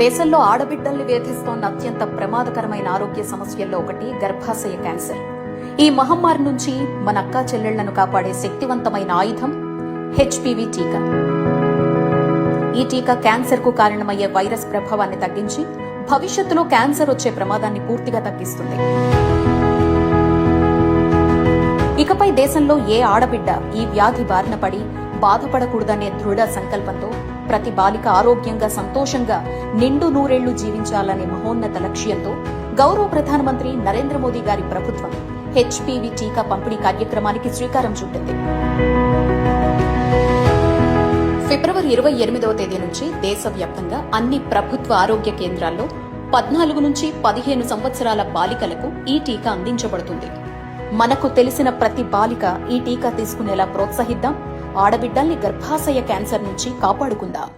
దేశంలో ఆడబిడ్డల్ని వేధిస్తోన్న అత్యంత ప్రమాదకరమైన ఆరోగ్య సమస్యల్లో ఒకటి గర్భాశయ క్యాన్సర్. ఈ మహమ్మారి నుంచి మన అక్కా చెల్లెళ్లను కాపాడే శక్తివంతమైన ఆయుధం హెచ్పివి టీకా. ఈ టీకా క్యాన్సర్ కు కారణమయ్యే వైరస్ ప్రభావాన్ని తగ్గించి భవిష్యత్తులో క్యాన్సర్ వచ్చే ప్రమాదాన్ని పూర్తిగా తగ్గిస్తుంది. ఇకపై దేశంలో ఏ ఆడబిడ్డ ఈ వ్యాధి బారిన పడి బాధపడకూడదనే దృఢ సంకల్పంతో ప్రతి బాలిక ఆరోగ్యంగా సంతోషంగా నిండు నూరేళ్లు జీవించాలనే మహోన్నత లక్ష్యంతో గౌరవ ప్రధానమంత్రి నరేంద్ర మోదీ గారి ప్రభుత్వం హెచ్పివి టీకా పంపిణీ కార్యక్రమానికి శ్రీకారం చుట్టింది. ఫిబ్రవరి 28వ తేదీ నుంచి దేశవ్యాప్తంగా అన్ని ప్రభుత్వ ఆరోగ్య కేంద్రాల్లో 14 నుంచి 15 సంవత్సరాల బాలికలకు ఈ టీకా అందించబడుతుంది. మనకు తెలిసిన ప్రతి బాలిక ఈ టీకా తీసుకునేలా ప్రోత్సహిద్దాం. ఆడబిడ్డల్ని గర్భాశయ క్యాన్సర్ నుంచి కాపాడుకుందాం.